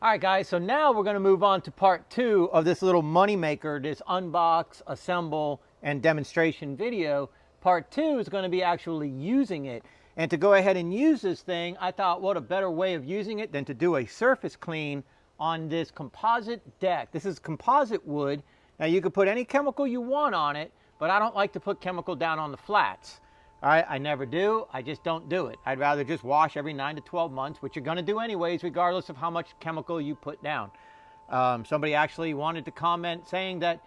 All right, guys, so now we're going to move on to part 2 of this little money maker, this unbox, assemble, and demonstration video. Part 2 is going to be actually using it. And to go ahead and use this thing, I thought what a better way of using it than to do a surface clean on this composite deck. This is composite wood. Now you can put any chemical you want on it, but I don't like to put chemical down on the flats. All right, I never do. I just don't do it. I'd rather just wash every 9 to 12 months, which you're going to do anyways, regardless of how much chemical you put down. Somebody actually wanted to comment saying that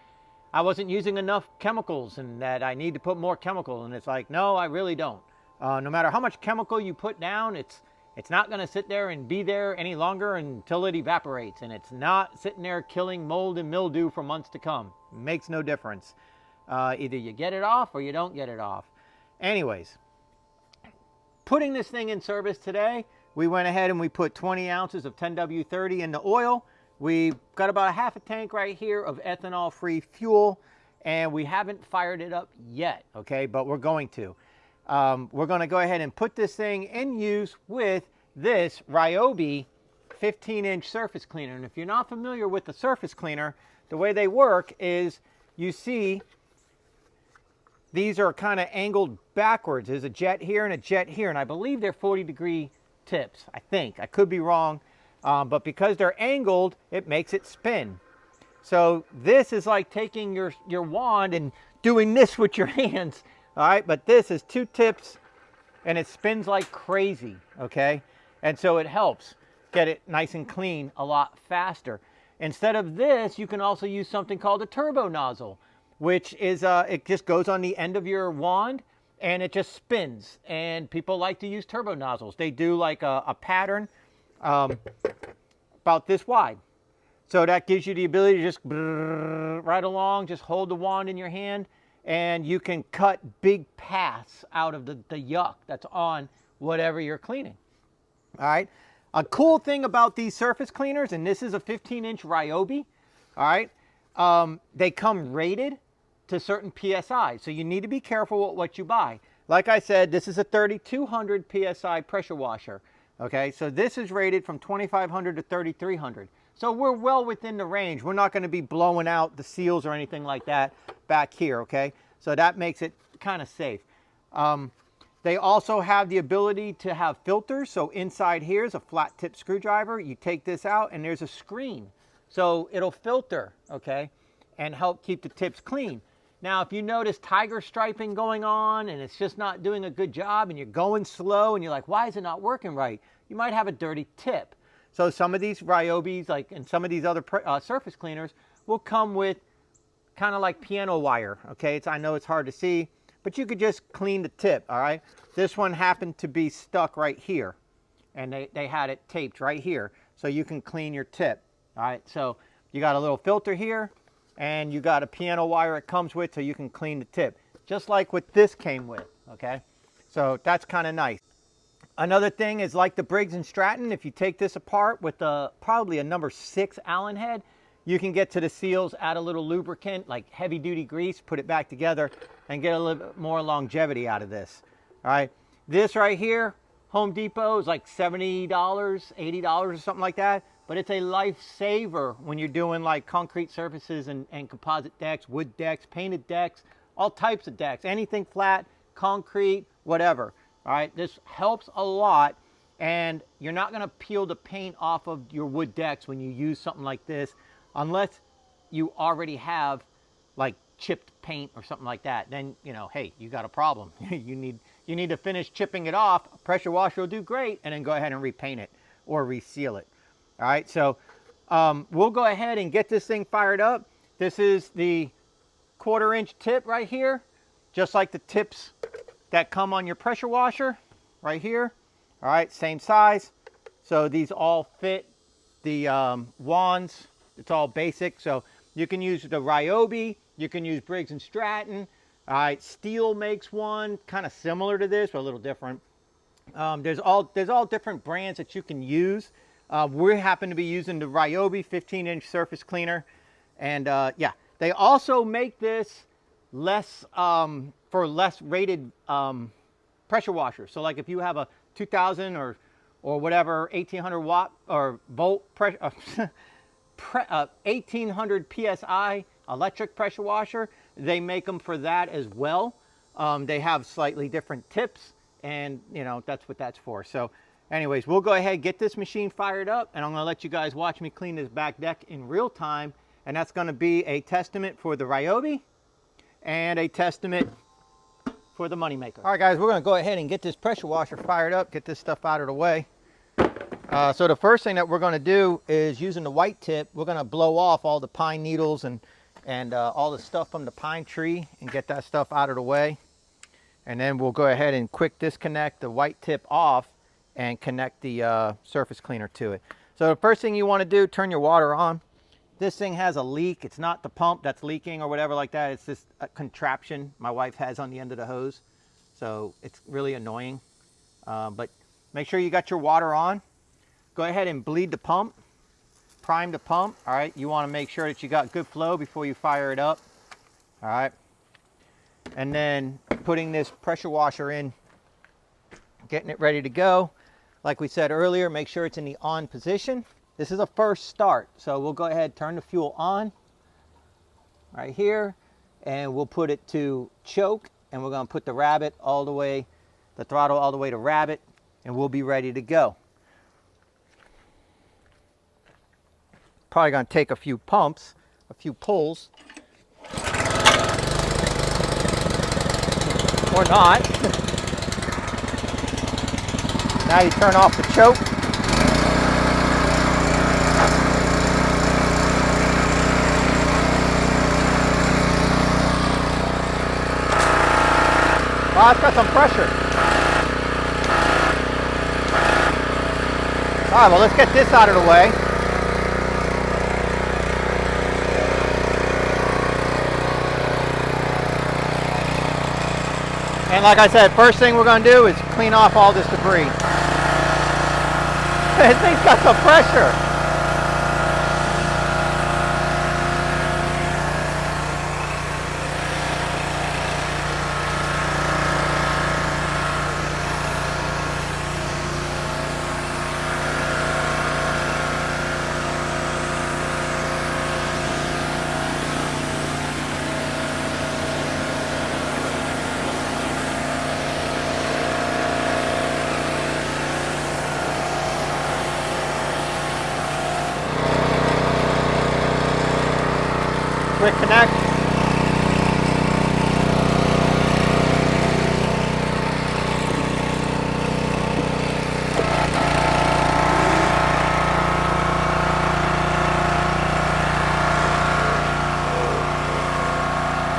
I wasn't using enough chemicals and that I need to put more chemical. And it's like, no, I really don't. No matter how much chemical you put down, it's not going to sit there and be there any longer until it evaporates. And it's not sitting there killing mold and mildew for months to come. It makes no difference. Either you get it off or you don't get it off. Anyways, putting this thing in service today, we went ahead and we put 20 ounces of 10W30 in the oil. We've got about a half a tank right here of ethanol-free fuel, and we haven't fired it up yet, okay, but we're going to. We're going to go ahead and put this thing in use with this Ryobi 15-inch surface cleaner. And if you're not familiar with the surface cleaner, the way they work is you see these are kind of angled backwards. There's a jet here and a jet here, and I believe they're 40-degree tips. I think. I could be wrong, but because they're angled, it makes it spin. So this is like taking your wand and doing this with your hands, all right? But this is 2 tips, and it spins like crazy, okay? And so it helps get it nice and clean a lot faster. Instead of this, you can also use something called a turbo nozzle, which is, it just goes on the end of your wand and it just spins. And people like to use turbo nozzles. They do like a pattern about this wide. So that gives you the ability to just right along, just hold the wand in your hand, and you can cut big paths out of the yuck that's on whatever you're cleaning. All right. A cool thing about these surface cleaners, and this is a 15-inch Ryobi, all right, they come rated to certain PSI, so you need to be careful with what you buy. Like I said, this is a 3200 PSI pressure washer, okay? So this is rated from 2500 to 3300. So we're well within the range. We're not gonna be blowing out the seals or anything like that back here, okay? So that makes it kind of safe. They also have the ability to have filters. So inside here is a flat tip screwdriver. You take this out and there's a screen. So it'll filter, okay, and help keep the tips clean. Now, if you notice tiger striping going on and it's just not doing a good job and you're going slow and you're like, why is it not working right? You might have a dirty tip. So some of these Ryobis, like, and some of these other surface cleaners will come with kind of like piano wire, okay? I know it's hard to see, but you could just clean the tip, all right? This one happened to be stuck right here, and they had it taped right here, so you can clean your tip, all right? So you got a little filter here, and you got a piano wire it comes with so you can clean the tip, just like what this came with, okay? So that's kind of nice. Another thing is like the Briggs & Stratton, if you take this apart with probably a number 6 Allen head, you can get to the seals, add a little lubricant, like heavy duty grease, put it back together, and get a little bit more longevity out of this, all right? This right here, Home Depot is like $70, $80 or something like that. But it's a lifesaver when you're doing like concrete surfaces and composite decks, wood decks, painted decks, all types of decks, anything flat, concrete, whatever. All right, this helps a lot, and you're not going to peel the paint off of your wood decks when you use something like this, unless you already have like chipped paint or something like that. Then, you know, hey, you got a problem. you need to finish chipping it off. A pressure washer will do great, and then go ahead and repaint it or reseal it. All right, so we'll go ahead and get this thing fired up. This is the 1/4-inch tip right here, just like the tips that come on your pressure washer right here. All right, same size. So these all fit the wands. It's all basic. So you can use the Ryobi, you can use Briggs & Stratton. All right, Steel makes one kind of similar to this, but a little different. There's all different brands that you can use. We happen to be using the Ryobi 15-inch surface cleaner. And yeah, they also make this less for less rated pressure washers. So like if you have a 2000 or or whatever 1800 watt or volt pressure, 1800 psi electric pressure washer. They make them for that as well. They have slightly different tips, and you know, that's what that's for. So anyways, we'll go ahead and get this machine fired up, and I'm going to let you guys watch me clean this back deck in real time, and that's going to be a testament for the Ryobi and a testament for the moneymaker. All right guys, we're going to go ahead and get this pressure washer fired up, get this stuff out of the way. So the first thing that we're going to do is, using the white tip, we're going to blow off all the pine needles and all the stuff from the pine tree and get that stuff out of the way. And then we'll go ahead and quick disconnect the white tip off and connect the surface cleaner to it. So the first thing you want to do, turn your water on. This thing has a leak. It's not the pump that's leaking or whatever like that. It's just a contraption my wife has on the end of the hose. So it's really annoying. But make sure you got your water on. Go ahead and bleed the pump. Prime the pump. All right. You want to make sure that you got good flow before you fire it up. All right. And then putting this pressure washer in, getting it ready to go. Like we said earlier, make sure it's in the on position. This is a first start, so we'll go ahead and turn the fuel on right here, and we'll put it to choke, and we're going to put the rabbit all the way, the throttle all the way to rabbit, and we'll be ready to go. Probably going to take a few pumps, a few pulls. Or not. Now you turn off the choke. Wow, it's got some pressure. All right, well, let's get this out of the way. And like I said, first thing we're going to do is clean off all this debris. This thing's got some pressure. Quick connect.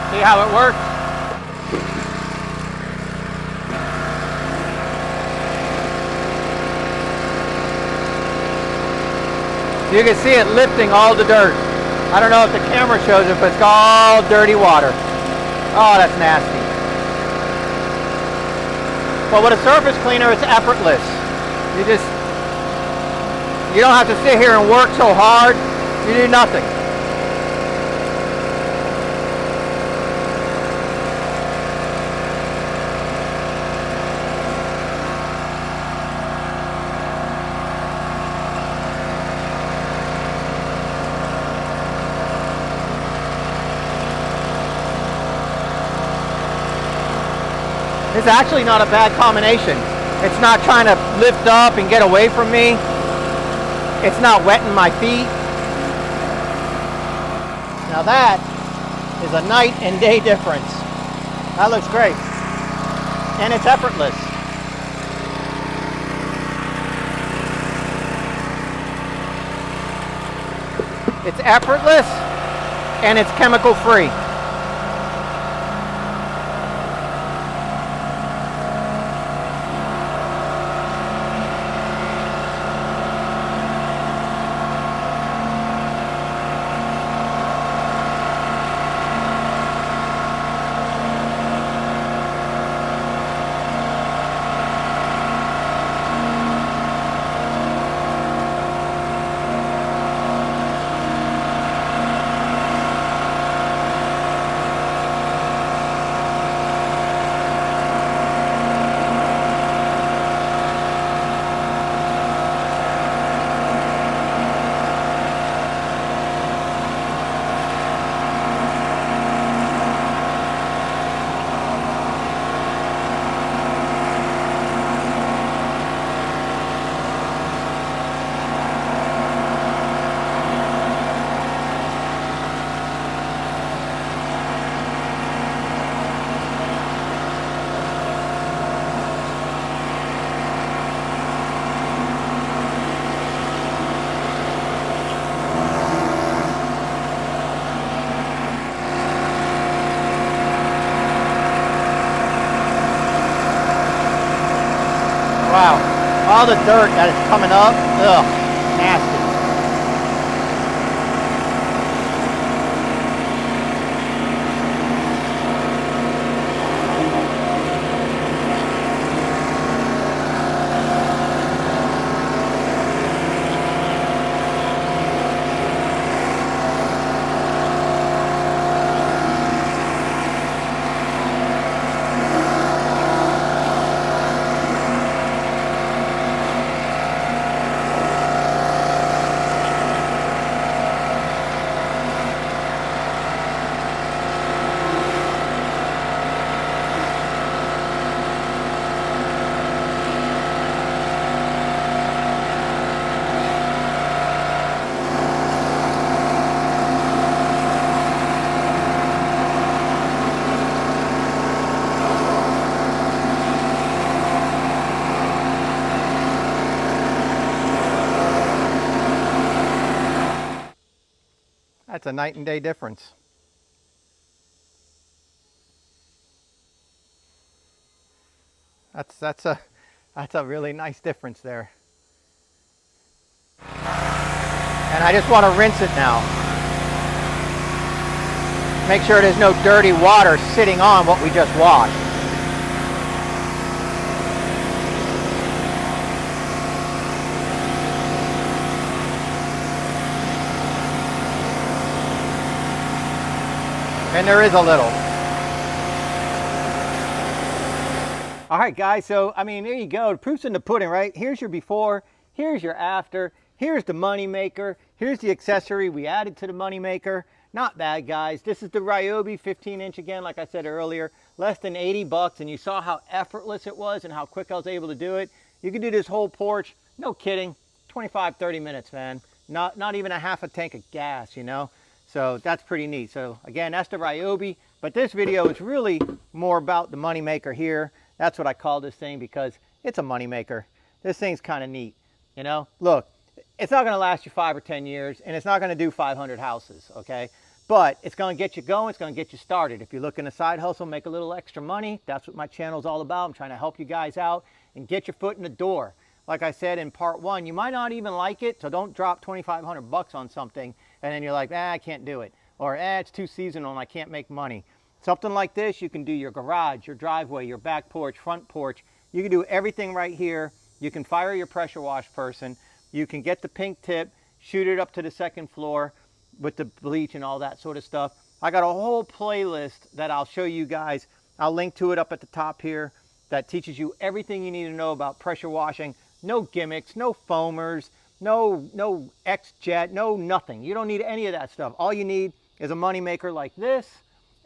See how it works? You can see it lifting all the dirt. I don't know if the camera shows it, but it's all dirty water. Oh, that's nasty. But with a surface cleaner, it's effortless. You don't have to sit here and work so hard. You do nothing. It's actually not a bad combination. It's not trying to lift up and get away from me. It's not wetting my feet. Now that is a night and day difference. That looks great. And it's effortless. It's effortless and it's chemical free. all the dirt that is coming up, ugh, nasty. That's a night and day difference. That's a really nice difference there. And I just want to rinse it now. Make sure there's no dirty water sitting on what we just washed. And there is a little. All right, guys, so, I mean, there you go. The proof's in the pudding, right? Here's your before, here's your after, here's the money maker, here's the accessory we added to the money maker. Not bad, guys. This is the Ryobi 15-inch again, like I said earlier. Less than 80 bucks, and you saw how effortless it was and how quick I was able to do it. You can do this whole porch, no kidding, 25, 30 minutes, man. Not even a half a tank of gas, you know? So that's pretty neat. So again, that's the Ryobi, but this video is really more about the money maker here. That's what I call this thing because it's a money maker. This thing's kind of neat, you know? Look, it's not gonna last you 5 or 10 years and it's not gonna do 500 houses, okay? But it's gonna get you going, it's gonna get you started. If you're looking to side hustle, make a little extra money, that's what my channel's all about. I'm trying to help you guys out and get your foot in the door. Like I said in part 1, you might not even like it, so don't drop 2,500 bucks on something and then you're like, I can't do it. Or, it's too seasonal and I can't make money. Something like this, you can do your garage, your driveway, your back porch, front porch. You can do everything right here. You can fire your pressure wash person. You can get the pink tip, shoot it up to the second floor with the bleach and all that sort of stuff. I got a whole playlist that I'll show you guys. I'll link to it up at the top here that teaches you everything you need to know about pressure washing. No gimmicks, no foamers, no X-Jet, no nothing. You don't need any of that stuff. All you need is a money maker like this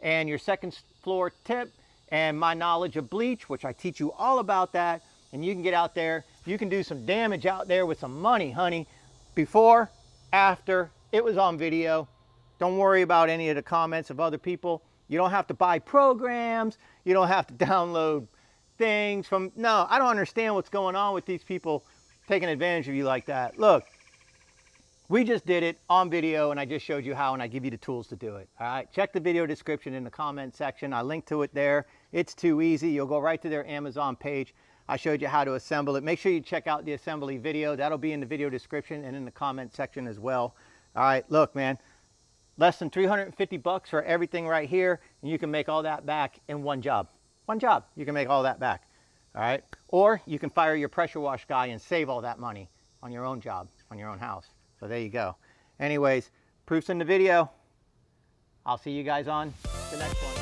and your second floor tip and my knowledge of bleach, which I teach you all about that. And you can get out there, you can do some damage out there with some money, honey. Before, after, it was on video. Don't worry about any of the comments of other people. You don't have to buy programs. You don't have to download things from, no, I don't understand what's going on with these people taking advantage of you like that. Look, we just did it on video and I just showed you how and I give you the tools to do it. All right, check the video description in the comment section. I link to it there. It's too easy. You'll go right to their Amazon page. I showed you how to assemble it. Make sure you check out the assembly video. That'll be in the video description and in the comment section as well. All right, look, man, less than 350 bucks for everything right here and you can make all that back in one job. One job, you can make all that back. All right, or you can fire your pressure wash guy and save all that money on your own job, on your own house. So there you go. Anyways, proof's in the video. I'll see you guys on the next one.